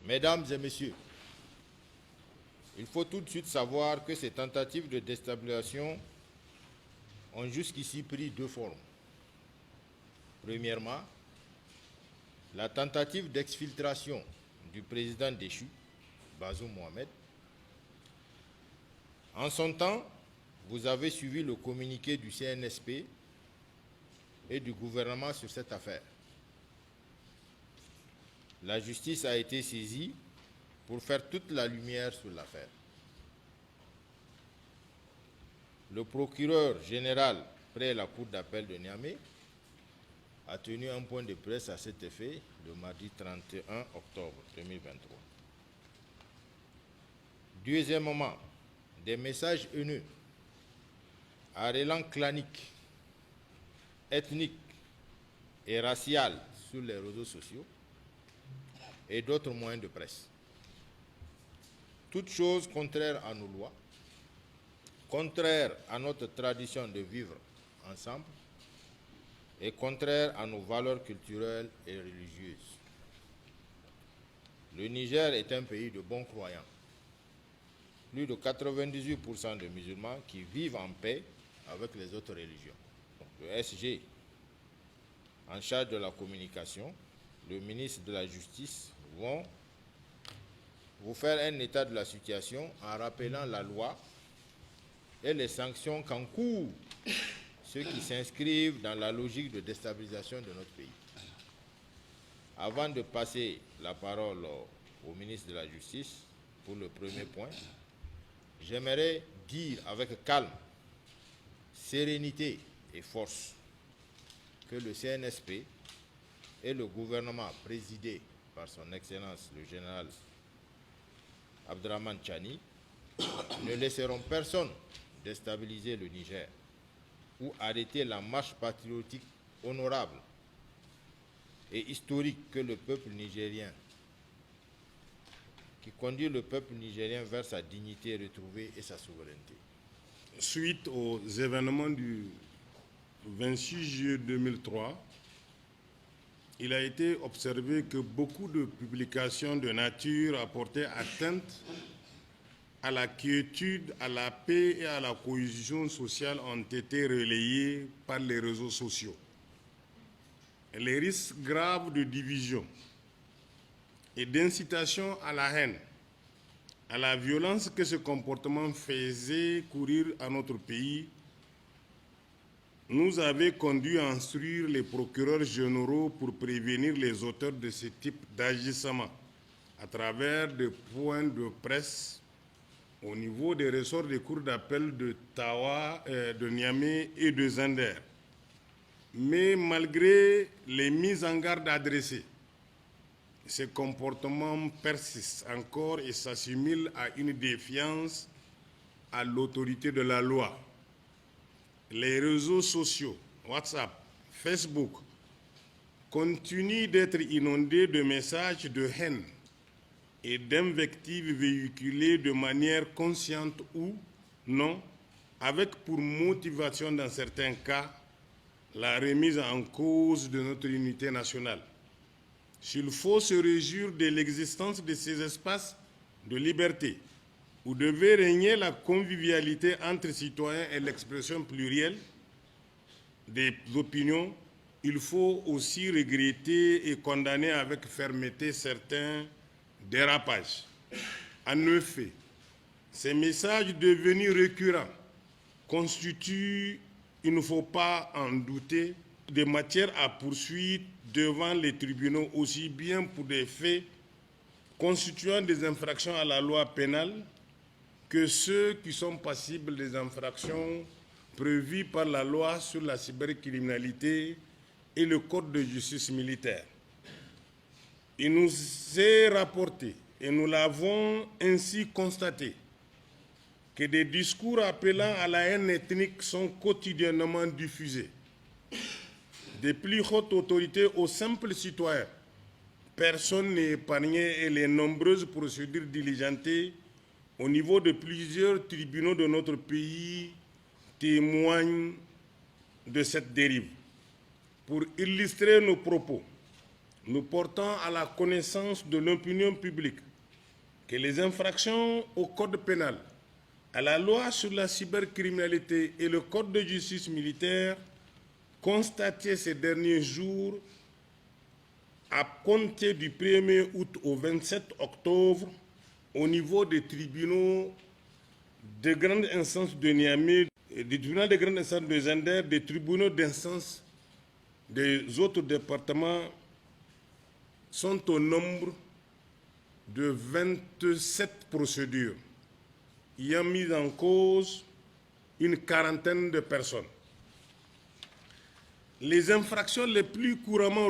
Mesdames et messieurs, il faut tout de suite savoir que ces tentatives de déstabilisation ont jusqu'ici pris deux formes. Premièrement, la tentative d'exfiltration du président déchu, Bazoum Mohamed. En son temps, vous avez suivi le communiqué du CNSP et du gouvernement sur cette affaire. La justice a été saisie pour faire toute la lumière sur l'affaire. Le procureur général près la cour d'appel de Niamey a tenu un point de presse à cet effet le mardi 31 octobre 2023. Deuxièmement, des messages haineux à l'élan clanique, ethnique et racial sur les réseaux sociaux et d'autres moyens de presse. Toutes choses contraires à nos lois, contraires à notre tradition de vivre ensemble et contraires à nos valeurs culturelles et religieuses. Le Niger est un pays de bons croyants. Plus de 98% de musulmans qui vivent en paix avec les autres religions. Le SG, en charge de la communication, le ministre de la Justice vont vous faire un état de la situation en rappelant la loi et les sanctions qu'encourent ceux qui s'inscrivent dans la logique de déstabilisation de notre pays. Avant de passer la parole au ministre de la Justice pour le premier point, j'aimerais dire avec calme, sérénité et force que le CNSP et le gouvernement présidé par son Excellence le général Abdraman Chani ne laisseront personne déstabiliser le Niger ou arrêter la marche patriotique honorable et historique que le peuple nigérien, qui conduit le peuple nigérien vers sa dignité retrouvée et sa souveraineté. Suite aux événements du 26 juillet 2003, il a été observé que beaucoup de publications de nature à porter atteinte à la quiétude, à la paix et à la cohésion sociale ont été relayées par les réseaux sociaux. Les risques graves de division et d'incitation à la haine, à la violence que ce comportement faisait courir à notre pays, nous avait conduit à instruire les procureurs généraux pour prévenir les auteurs de ce type d'agissement à travers des points de presse au niveau des ressorts des cours d'appel de Tawa, de Niamey et de Zender. Mais malgré les mises en garde adressées, ces comportements persistent encore et s'assimilent à une défiance à l'autorité de la loi. Les réseaux sociaux, WhatsApp, Facebook, continuent d'être inondés de messages de haine et d'invectives véhiculées de manière consciente ou non, avec pour motivation dans certains cas la remise en cause de notre unité nationale. S'il faut se réjouir de l'existence de ces espaces de liberté, où devait régner la convivialité entre citoyens et l'expression plurielle des opinions, il faut aussi regretter et condamner avec fermeté certains dérapages. En effet, ces messages devenus récurrents constituent, il ne faut pas en douter, des matières à poursuite devant les tribunaux, aussi bien pour des faits constituant des infractions à la loi pénale que ceux qui sont passibles des infractions prévues par la loi sur la cybercriminalité et le code de justice militaire. Il nous est rapporté, et nous l'avons ainsi constaté, que des discours appelant à la haine ethnique sont quotidiennement diffusés. Des plus hautes autorités aux simples citoyens, personne n'est épargné et les nombreuses procédures diligentées au niveau de plusieurs tribunaux de notre pays témoignent de cette dérive. Pour illustrer nos propos, nous portons à la connaissance de l'opinion publique que les infractions au code pénal, à la loi sur la cybercriminalité et le code de justice militaire constatées ces derniers jours à compter du 1er août au 27 octobre au niveau des tribunaux de grande instance de Niamey, du tribunal de grande instance de Zender, des tribunaux d'instance des autres départements sont au nombre de 27 procédures ayant mis en cause une quarantaine de personnes. Les infractions les plus couramment